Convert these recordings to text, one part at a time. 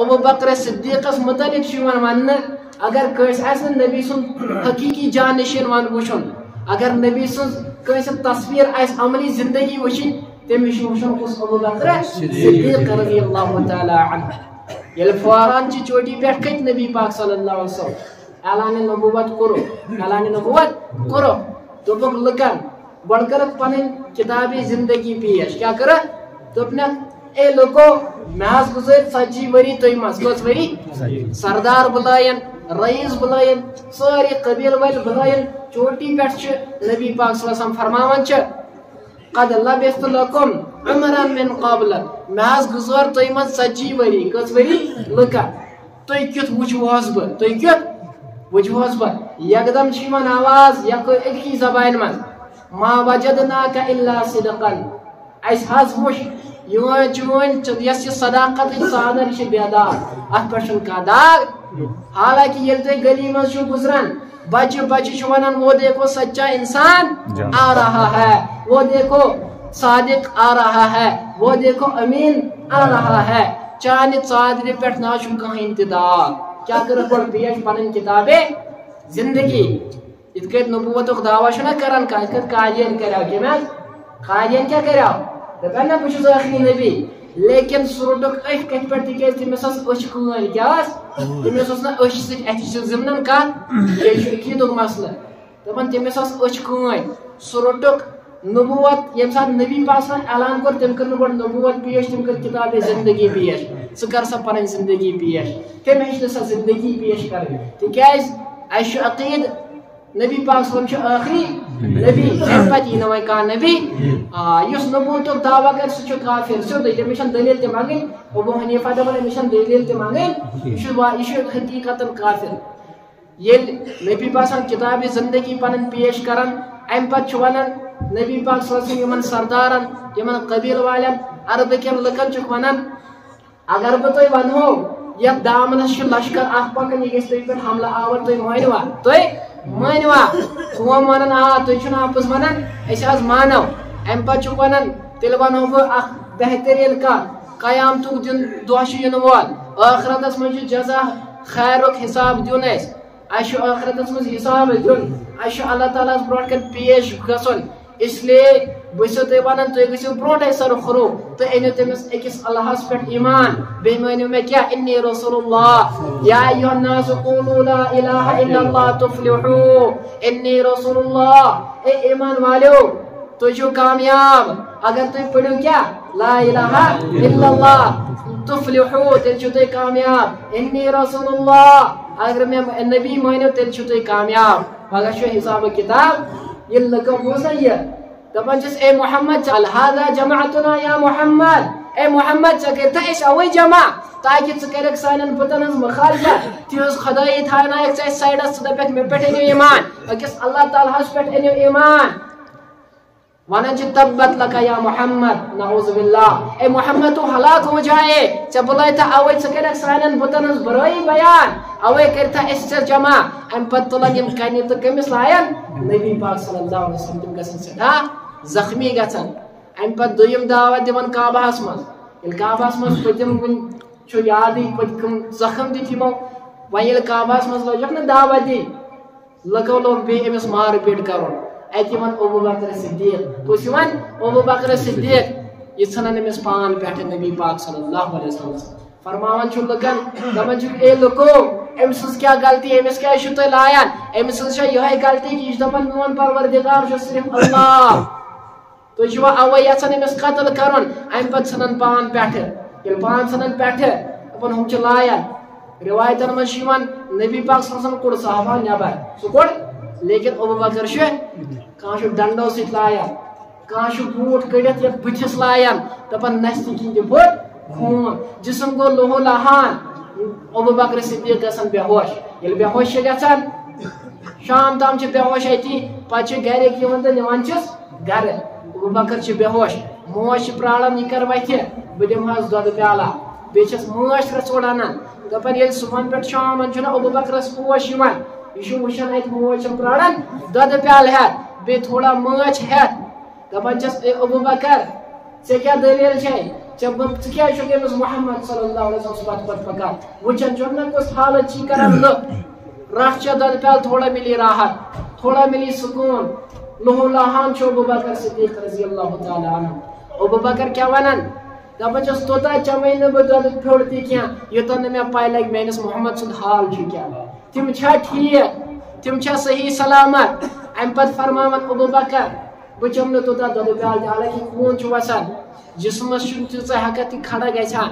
ابو بکر صدیقس متعلق ون اگر کس نبی سن حقیقی جانشین ون وچن اگر نبی سن کس تصویر آس عملی زندگی وچن تمس وچن کس ابو بکر صدیق رضی اللہ تعالی عنہ یل فوران چی چوٹی پہ کھت نبی پاک صلی اللہ علیہ وسلم اعلان نبوت کرو دوپک لکن گوڑ کرک پنن کتابی زندگی پیش کیا کرک دوپنک اے لوگو محض گزر 40 وری تھی مز کس وری سردار بلائن رئیس بلائن ساری قبیل ول بلائن چوٹی پہ نبی پاک صلی اللہ علیہ وسلم فرماون قد لبثت لكم عمرا من قبل محض گزر تھی مز 40 وری کس وری لکن تھی کت وچھوس بہ تھی کت وچھوس بہ یکدم چھ آواز یک ایک زبان من ما وجدناك الا صدقا اس حظ وش یون چون یس صداقت صادر چھ بیدار ات پشن کا داغ حالانکہ یل تے گلی میں چھو گزران بچے چھ ونان وہ دیکھو سچا انسان آ رہا ہے وہ دیکھو صادق آ رہا ہے وہ دیکھو امین آ رہا ہے چانہ ژادر پہ نا چھ کہیں انتظار کیا کر پیش پن کتاب زندگی ات نبوت دعوی چھ کران قادیان کرو کم قادیان کیا کرو دپان نا بہت آخری نبی لیکن سہ روٹک اچھ کت پہ تیز تمس اچھ کل کیا تمس نا اچھ سی ضمن کت یہ عقیدک مسئلہ دپان تمس اچھ کن سہ روٹک نبوت یم سات نبی پاک اعلان کور تم کر گوڑ نبوت پیش تم کر کتاب زندگی پیش سہ کر سا پن زندگی پیش تم ہیچ سا زندگی پیش کر تکیاز اس عقید نبی پاک صلی اللہ علیہ وسلم آخری نبی ام پتہ یہ نوے کان نبی یس نبوت دعوی کر سہ کافر سو تمشن دلیل تہ مانگن ابو حنیفہ دپان امشن دلیل تہ مانگن یہ حقیقت کافر یل نبی پاک کتاب زندگی پن پیش کران ام پتہ ونان نبی پاک صلی اللہ علیہ وسلم یمن سردارن یمن قبیل والن عرب کن لکن چھ ونان اگر بہ تہ ونہو یہ دامنس چھ لشکر اخ پکن یہ گژھِ تُہۍ پٮ۪ٹھ حملہ آور تُہۍ مٲنوا قوم ونان تُہۍ چھِو نہٕ اپُز ونان أسۍ حظ مانو امہِ پتہٕ چھُکھ ونان تیٚلہِ ونہو بہٕ اکھ بہتریٖن کتھ قیامتُک دۄہ چھُ یِنہٕ وول ٲخرتس منٛز چھُ جزا خیرُک حساب دیُن اَسہِ چھُ ٲخرتس منٛز حساب دیُن اَسہِ چھُ اللہ تعالیٰ ہس برونٛٹھ کن پیش گژھُن اس لیے بہٕ چھُسو تۄہہِ ونان تُہۍ گٔژھِو برونٛٹھے سرخرو تُہۍ أنِو تٔمِس أکِس اللہس پٮ۪ٹھ ایمان بیٚیہِ مٲنِو مےٚ کیٛاہ اِنی رسول اللہ یا ایُہا الناس قولوا لا الہ الا اللہ تفلحوا اِنی رسول اللہ اے ایمان والیو تُہۍ چھِو کامیاب اگر تُہۍ پٔرِو کیٛاہ لا الہ الا اللہ تفلحوا تیٚلہِ چھِو تُہۍ کامیاب اِنی رسول اللہ اگر مےٚ نبی مٲنِو تیٚلہِ چھِو تُہۍ کامیاب پگاہ چھُ حساب کتاب یہ لکو بوزا یہ دپان چھس اے محمد هذا جماعتنا یا محمد اے محمد ژٕ کٔرۍ تہٕ أسۍ اوے جمع تاکہ ژٕ کٔرِکھ سانٮ۪ن بُتن ہٕنٛز مخالفت تِہٕنٛز خدٲیی تھاونایکھ ژٕ اَسہِ سایڈس ژٕ دپکھ مےٚ پٮ۪ٹھ أنِو ایمان أکِس اللہ تعالیٰ ہس پٮ۪ٹھ أنِو ایمان ونان چھِ تبت لکا یا محمد نعوذ باللہ اے محمد تو ہلاک ہو جائے ژےٚ بُلٲیتھا اوے ژٕ کٔرِکھ سانٮ۪ن بُتن ہٕنٛز برٲیی بیان اوے کٔرتھا أسۍ ژےٚ جمع امہِ پتہٕ تُلن یِم کنہِ تہٕ کٔمِس لایَن نبی پاک صلی اللہ علیہ وسلم تِم گژھن سٮ۪ٹھاہ زخمی گژھن امہِ پتہٕ دوٚیِم دعوت دِوان کعبہس منٛز ییٚلہِ کعبہس منٛز پٔتِم وُنہِ چھُ یادٕے پٔتۍ کٕم زخم دِتھ یِمو وۄنۍ ییٚلہِ کعبہس منٛز لٲجکھ نہ دعوت دِنۍ لُکو لوگ بیٚیہِ أمِس مار پیٖٹ کرُن اتہِ یِوان ابو بکر صدیق کُس یِوان ابو بکر صدیق یہ ژھٕنان أمِس پان پٮ۪ٹھٕ نبی پاک صلی اللہ علیہ وسلم فرماوان چھُ لُکن دپان چھُکھ اے لُکو أمۍ سٕنٛز کیٛاہ غلطی أمِس کیٛازِ چھِو تُہۍ لایان أمۍ سٕنٛز چھےٚ یِہے غلطی کہِ یہِ چھُ دپان میون پروردگار چھُ صرف اللہ تُہۍ چھِوا اوے یژھان أمِس قتل کرُن امہِ پتہٕ ژھٕنان پان پٮ۪ٹھٕ ییٚلہِ پان ژھٕنان پٮ۪ٹھٕ دپان ہُم چھِ لایان روایتن منٛز چھُ یِوان نبی پاک صلی اللہ علیہ وسلم کوٚڑ صحابہ نٮ۪بر سُہ کوٚڑ لیکن ابو بکر چھُ کانٛہہ چھُ ڈنڈو سۭتۍ لایان کانٛہہ چھُ بوٗٹھ کٔڑِتھ یتھ بٕتھِس لایان دپان نستہِ کِنۍ تہِ پھوٚٹ خوٗن جسم گوٚو لوہو لہان ابو بکر صدیق گژھان بے ہوش ییٚلہِ بے ہوش چھِ گژھان شام تام چھِ بے ہوش اتی پتہٕ چھِ گرِکۍ یِوان تہٕ نِوان چھِس گرٕ ابو بکر چھِ بے ہوش موج چھِ پرٛاران یہِ کر وتھِ بہٕ دِمہس دۄدٕ پیالہ بیٚیہِ چھس مٲچھ رژھوڑ انان دپان ییٚلہِ صبحن پٮ۪ٹھ شامن چھُنہ ابو بکرس ہوش یِوان یہ چھُ وٕچھان اتہِ موج چھِ پرٛاران دۄدٕ پیالہٕ ہٮ۪تھ بیٚیہِ تھوڑا مٲچھ ہٮ۪تھ دپان چھس اے ابو بکر ژےٚ کیٛاہ دٔلیٖل چھے جب کیا چھ محمد صلی اللہ علیہ وسلم پت پکان وچن چھ کس حالت چی کران راہ چھ دد پیال تھوڑا ملی راحت تھوڑا ملی سکون لہو لاہان چھ ابو بکر صدیق رضی اللہ تعالی عنہ ابو بکر کیا ونان دپان چھس توتا چمے نہ بہ دد پھیوڑ تہ کینٛہہ یوتن نہ مےٚ پاے لگہِ میٲنِس محمد سُنٛد حال چھُ کیٛاہ تِم چھا ٹھیٖک تِم چھا صحیح سلامت امہِ پتہٕ فرماوان ابو بکر بہٕ چمہٕ نہٕ توتاہ دۄدٕ پیالہٕ تہِ حالانکہِ خوٗن چھُ وسان جسمس چھُنہٕ تیٖژاہ ہٮ۪کتھ یہِ کھڑا گژھان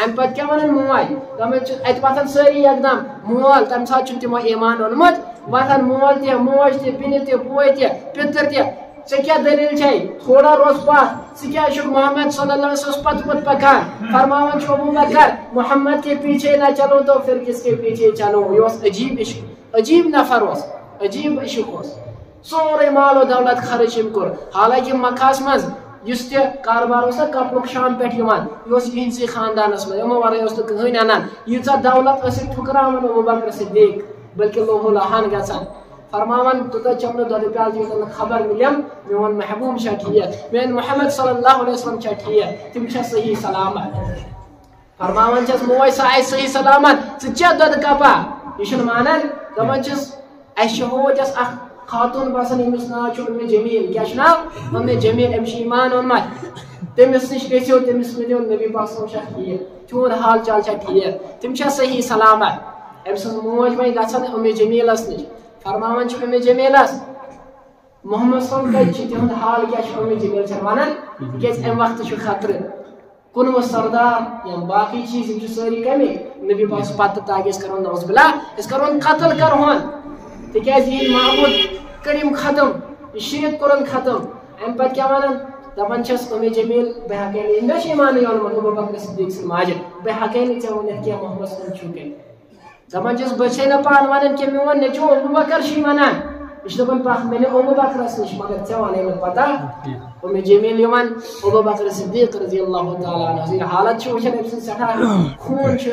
امہِ پتہٕ کیٛاہ ونان موج دپان چھِ اتہِ وتھان سٲری یکدم مول تمہِ ساتہٕ چھُنہٕ تِمو ایمان اوٚنمُت وتھان مول تہِ موج تہِ بیٚنہِ تہِ بوے تہِ پِتٕر تہِ ژےٚ کیٛاہ دٔلیٖل چھے تھوڑا روز پتھ ژٕ کیٛازِ چھُکھ محمد صلی اللہ علیہ وسلم پتہٕ پتہٕ پکان فرماوان چھُ ابو بکر محمد کے پیچھے نہ چلو تو پھر کس کے پیچھے چلو یہ اوس عجیب عشق عجیب نفر اوس عجیب عشق اوس سورے مال و دولت خرچ أمۍ کوٚر حالانکہِ مکہس منٛز یُس تہِ کاربار اوس نا کپرُک شام پٮ۪ٹھ یِوان یہِ اوس یِہنٛدسٕے خاندانس منٛز یِمو ورٲے اوس نہٕ کٕہٕنۍ انان ییٖژاہ دولت ٲسِکھ ٹھُکراوان ابو بکر صدیق بلکہِ لوہو لاہان گژھان فرماوان توتاہ چمہٕ نہٕ دۄدٕ پیالہٕ یوتن نہٕ خبر مِلیم میون محبوب چھا ٹھیٖک میٲنۍ محمد صلی اللہ علیہ وسلم چھا ٹھیٖک تِم چھا صحیح سلامت فرماوان چھس موج سۄ آسہِ صحیح سلامت ژٕ چےٚ دۄدٕ کپا یہِ چھُنہٕ مانان دپان چھِس اَسہِ چھِ ہوجس اکھ خاتون باسان ییٚمِس ناو چھُ جمیٖل کیٛاہ چھُ ناو جمیٖل أمِس چھُ ایمان اوٚنمُت تٔمِس نِش گٔژھِو تٔمِس ؤنِو نبی پاک صٲب چھا ٹھیٖک چون حال چال چھا ٹھیٖک تِم چھا صحیح سلامت أمۍ سٕنٛز موج وۄنۍ گژھان جمیٖلس نِش فرماوان چھِ جمیٖلس محمد صٲب کتہِ چھِ تِہُنٛد حال کیٛاہ چھُ جمیٖل چھِ ونان تِکیٛازِ امہِ وقتہٕ چھُ خطرٕ کُنوُہ سردار یا باقٕے چیٖز یِم چھِ سٲری کمِکۍ نبی پاک پتہٕ تاکہِ أسۍ کرون نعوذ باللہ أسۍ کرون قتل کرہون تِکیٛازِ یہِ محمود کٔرِم ختم یہِ شرک کوٚرُن ختم امہِ پتہٕ کیٛاہ ونان دپان چھس جمیٖل بہٕ ہٮ۪کے نہٕ مےٚ چھُ ایمانٕے اوٚنمُت ابو بکر صدیق سٕنٛدۍ ماجہِ بہٕ ہٮ۪کے نہٕ ژےٚ ؤنِتھ کینٛہہ محمد صٲب چھُ کتہِ دپان چھس بہٕ چھے نہٕ پانہٕ ونان کینٛہہ میون نیٚچوٗ ابو بکر چھُے ونان یہِ چھُ دپان پکھ مےٚ نہِ ابو بکرس نِش مگر ژےٚ ونے مےٚ پتہ جمیٖل یِوان ابو بکر صدیق رضی اللہ تعالیٰ عنہ یہِ حالت چھِ وٕچھان أمۍ سٕنٛز سٮ۪ٹھاہ خوٗن چھُ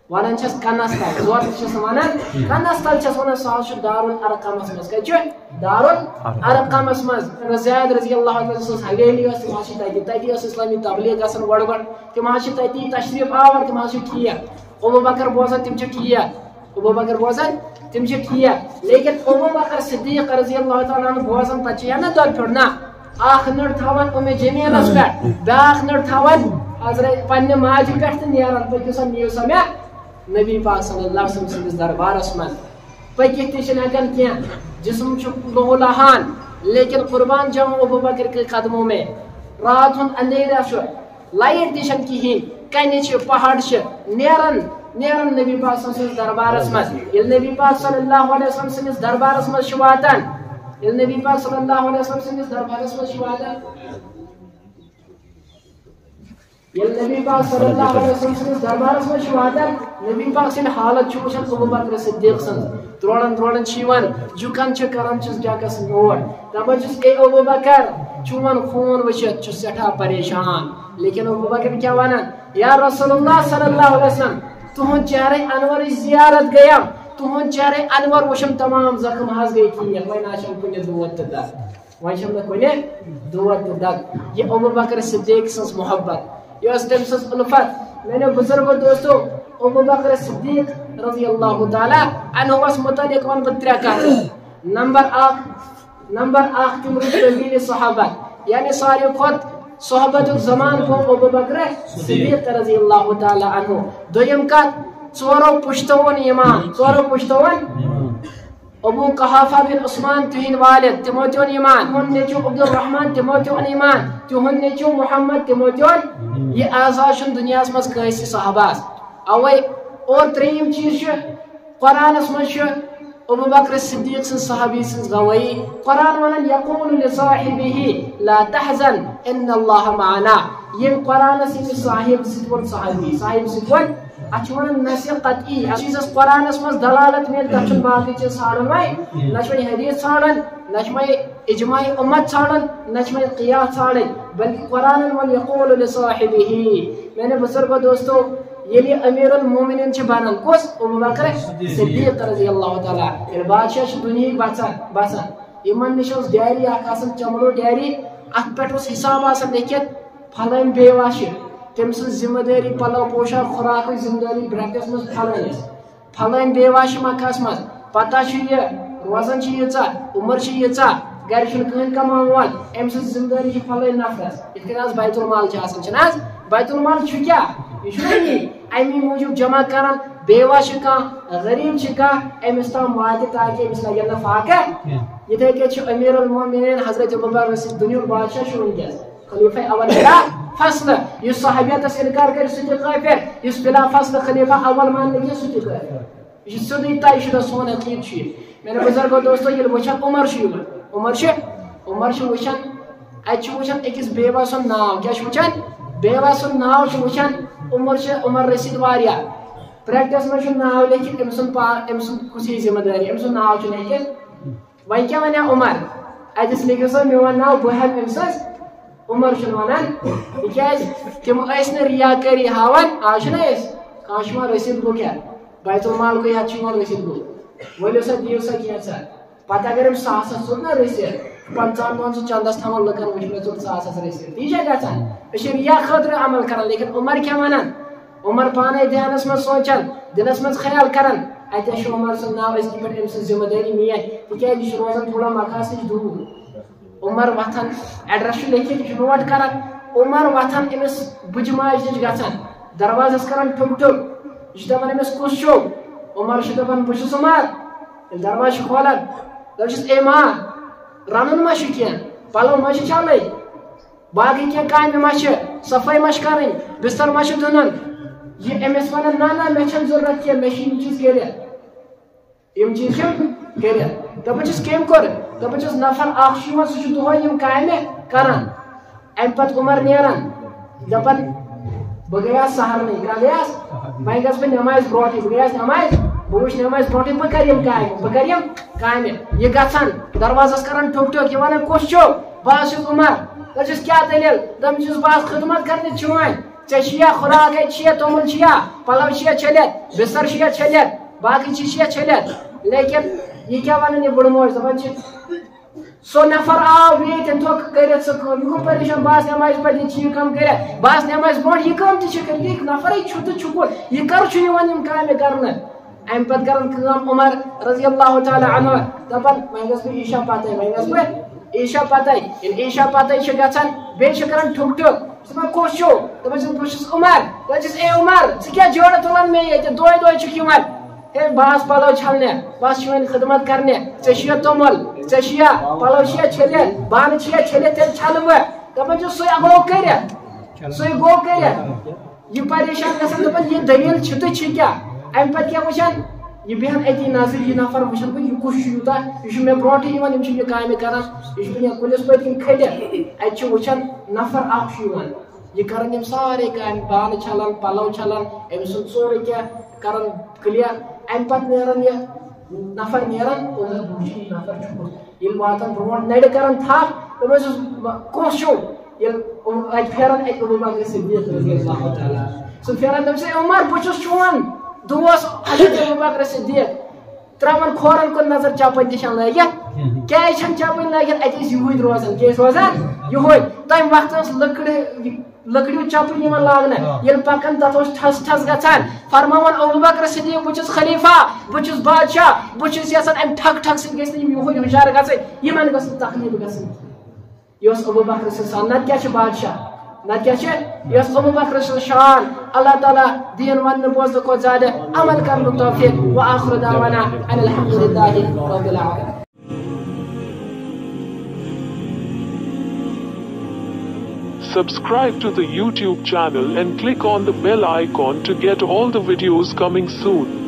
ونان چھس کنس تل زور تہِ چھس ونان کنس تل چھس ونان سُہ حظ چھُ دارالارقمس منٛز کتہِ چھُ دارالارقمس منٛز زید رضی اللہ تعالیٰ سٕنٛز حویلی ٲس تِم حظ چھِ تتہِ ٲس اسلامی تبلیغ گژھان گۄڈٕ گۄڈٕ تِم حظ چھِ تتی تشریٖف آور تِم حظ چھِ ٹھیٖک ابو بکر بوزان تِم چھِ ٹھیٖک ابو بکر بوزان تِم چھِ ٹھیٖک لیکن ابو بکر صدیق رضی اللہ تعالیٰ عنہ بوزان پتہٕ چھِ یا نہ دۄدٕ پھیوٚر نہ اکھ نٔر تھاوان جمیٖلس پٮ۪ٹھ بیاکھ نٔر تھاوان حضرت پننہِ ماجہِ پٮ۪ٹھ تہٕ نیران پٔکِو سا نِیو سا مےٚ نبی پاک صلی اللہ علیہ وسلم سٕنٛدِس دربارس منٛز پٔکِتھ تہِ چھِنہٕ ہٮ۪کان کینٛہہ جسم چھُ لوہو لاہان لیکن قربان جاؤں ابو بکر کے قدموں میں رات ہُنٛد اندھیرا چھُ لایٹ تہِ چھنہٕ کِہیٖنۍ کنہِ چھِ پہاڑ چھِ نیران نبی پاک صلی اللہ علیہ وسلم سٕنٛدِس دربارس منٛز ییٚلہِ نبی پاک صلی اللہ علیہ وسلم سٕنٛدِس دربارس منٛز چھِ واتان ییٚلہِ نبی پاک صلی اللہ علیہ وسلم سٕنٛدِس دربارس منٛز چھِ واتان ییٚلہِ نبی پاک صلی اللہ علیہ وسلم سٕنٛدِس دربارس منٛز چھِ واتان نبی پاک سٕنٛدِ حالت چھُ وٕچھان ابو بکر صدیق سٕنٛز درٛوڑان چھِ یِوان جُکان چھِ کران چھِس ڈیکس نوٹ دپان چھِس اے ابو بکر چون خوٗن وٕچھِتھ چھُ سٮ۪ٹھاہ پریشان لیکن ابو بکر کیٛاہ ونان یا رسول اللہ صلی اللہ علیہ وسلم تُہُنٛد چہرے انورٕچ زیارت گٔیم تُہُنٛد چہرے انور وٕچھُم تمام زخم حظ گٔے ٹھیٖک وۄنۍ نہ چھُم کُنہِ دود تہٕ دگ وۄنۍ چھُم نہٕ کُنہِ دود تہٕ دگ یہِ ابو بکر صدیق سٕنٛز محبت یہ ٲس تٔمۍ سٕنٛز الفت میانیو بزرگو دوستو ابو بکر صدیق رضی اللہ تعالیٰ عنہس متعلق ون بہٕ ترٛےٚ کتھٕ نمبر اکھ تِم روٗدۍ طویٖل صحابت یعنی ساروی کھۄتہٕ صحبتُک زمان گوٚو ابو بکر صدیق رضی اللہ تعالیٰ عنہ دوٚیِم کتھ ژورو پُشتوُن ایمان ابو قحافہ بن عثمان تہنٛدۍ والد تِمو تہِ اوٚن ایمان تِہُنٛد نیٚچوٗ عبدالرحمان تِمو تہِ اوٚن ایمان تِہُنٛد نیٚچوٗ محمد تِمو تہِ اوٚن یہِ اعزاز چھُنہٕ دُنیاہس منٛز کٲنٛسہِ صحاباہس اوے اور ترٛیٚیِم چیٖز چھُ قرآنس منٛز چھُ ابو بکر صدیق سٕنٛز صحابی سٕنٛز گوٲیی قرآن ونان یقول لصاحبہ لا تحزن ان اللہ معنا ییٚمۍ قرآنس ییٚمِس صاحب سۭتۍ ووٚن صحابی صاحب سۭتۍ ووٚن اتھ چھُ ونان نصِ قطعی اتھ چیٖزس قرآنس منٛز دلالت میلہِ تتھ چھُنہٕ باقٕے چیٖز ژھانڈان وۄنۍ نہ چھُ وۄنۍ حدیث ژھانڈان نہ چھُ وۄنۍ اجماعی اُمت ژھانڈان نہ چھُ وۄنۍ قیاس ژھانڈٕنۍ بلکہ قرآنن ووٚن یقول لصاحبہ میانیو بزرگو دوستو ییٚلہِ امیر المومنین چھِ بنان کُس ابو بکر صدیق رضی اللہ تعالیٰ ییٚلہِ بادشاہ چھِ دُنہِکۍ بسان یِمن نِش ڈیری اکھ آسان چمڑو ڈیری اتھ پٮ۪ٹھ اوس حساب آسان لیکھِتھ پھلٲنۍ بیوا چھِ تم سن ذمہ داری پلو پوشاک خوراک ذمہ داری برعکس مز پھلنس پھلن بیواش مکھس مز پتہ یہ روزان ییژا عمر ییژا گھر کہین کمان وول ام سن ذمہ داری پھلن نفرس یت کن بیت المال آسان بیت المال کیا یہ امی موجود جمع کران بیوا کھانا غریب کھانا امس تام وات تاکہ امس لگن نا فاقہ یتھے کہ امیر المومنین حضرت ابوبکر رسید دنیا بادشاہ ونکس خلیفہ اول بلا فصل اس صحابیت انکار کر سہ کافر اس بلا فصل خلیفہ اول مان لگی سہ کافر یہ سیدھی طے شدہ سون عقید میرے بزرگو دوستو یہ وچان عمر وچان ات وچان اکس بیوا سن ناو کیا وچان بیوا سن ناو وچان عمر رسید واریاہ پریکٹس میں ناو لیکن ام سن کسی ذمہ داری ام سن ناو لیکن وی کیا ونیا عمر اتس لکھو سا میون ناو بہ ہم ام سن عمر ونان تاز تم ریاکاری ہاوان آج کاشما رسید گو کیا بیت المال کو یہ رسید گو ولو سا دیو سا کی سا پتہ اگر ام ساس سوت نا رسید 50 دن سے چندس تھان لکن وچ میں ژوت ساس رسید یہ گژھان ریا خاطر عمل کران لیکن عمر کیا ونان عمر پانے دھیانس من سوچان دلس من خیال کران اتہ عمر سن ناو اس پہ ام سن ذمہ داری نین تاز یہ روزان تھوڑا مکھس نش دور عمر وتھان ایڈریس لکھت یہ نوٹ کران عمر وتھان امس بج ماج نش گژھان دروازس کران ٹھک ٹھک یہ دپان امس کس چھو عمر دپان بہس عمر دروازہ کھولان دپس اے ماں رنن ما کی پلو ما چلے باقی کی کامہ ما صفائی ما کریں بستر ما دنن یہ امس ونان نا نا مے چھن ضرورت کی مے چھ چیز یم چیز کر دپس کم کور دپس نفر اخ سہ دہے یم کامہ کران ام پتہ عمر نیران دپان بہ گیاس سہر نہیں کیا گیاس وی گھس بہ نماز برونٹھے بہ گیاس نماز بہ وچھ نماز برونٹھے بہ کر یم کامہ یہ گژھان دروازس کران ٹھک ٹھک یہ ونان کس چھو بہٕ چھُس عمر دپس کیا دلیل دپس بہٕ خدمت کرنے چون ژےٚ خوراک تومل پلو چھلت بستر چھلت باقی چیز چھلت لیکن یہ کیا ونان یہ بڑ موج دپان سو نفر آو یہ تھوک کرت سہ کم یہ گو پریشان بہس نماز پہ یہ کم کرت بہس نماز برو یہ کم تر یہ نفر چھت چھکر یہ کر یم کامہ کرنے ام پتہ کران عمر رضی اللہ تعالی عنہ دپان وی گھس بہ عشاء پتہ وی گھس بہ عشاء پتہ عشاء پتہ گھان بیٚیہِ کران ٹھک ٹھک دپان کس چھو دپان بہ چھس عمر دپس اے عمر ژٕ کیٛاہ جوڑٕ تُلان مےٚ ییٚتہِ دۄہے چھُکھ یِوان ہے بہس پلو چھلنے بہس وۄنۍ خدمت کرنے ژےٚ تومل ژےٚ پلو چھلت بانہٕ چھلت تیٚلہِ چھلہٕ بہٕ دپان چھُ سُے گوٚو کٔرِتھ یہ پریشان گژھان دپان یہ دلیل چھ تو چھ کیا ام پتہ کیا وچھان یہ بیہن اتی نظر یہ نفر وچھان بہ یہ کس یوتا یہ مے برونٹھ یوان یم یہ کامہ کران یہ مے کلس پتہ کن کھٹت ات وچھان نفر اخ یوان یہ کران یم سارے کام بان چھلان پلو چھلان ام سن سورے کیا کران کلیئر ام پتہ نیران یہ نفر نیران اور دوسری نفر چھوٹ یہ واتان برونٹھ نڑ کران تھپ دپس کس چھو یہ ات پھیران ات ابوبکر صدیق رضی اللہ تعالی سو پھیران دپس عمر بہ چھس چون دوس حضرت ابوبکر صدیق تراون کھورن کن نظر چپن تشان لگت کیا چھن چپن لگت ات یہ روزان کیا روزان یہ تم وقت لکڑیو چپن یمن لاگنے یل پکان تت ٹھس ٹھس گژھان فرماون ابوبکر صدیق بہ خلیفہ بہ بادشاہ بہ یژھان ام ٹھک ٹھک سۭتۍ گژھِ نہٕ یِم ہُشار گژھٕنۍ یمن گژھِ نہٕ تکلیف گژھٕنۍ یہ ابوبکر سن نت کیا بادشاہ نت کیا یہ ابوبکر سن شان اللہ تعالیٰ دین ون بوزن کو زیادہ عمل کرنے توفیق وآخر دعوانا ان الحمد للہ رب العالمین. Subscribe to the YouTube channel and click on the bell icon to get all the videos coming soon.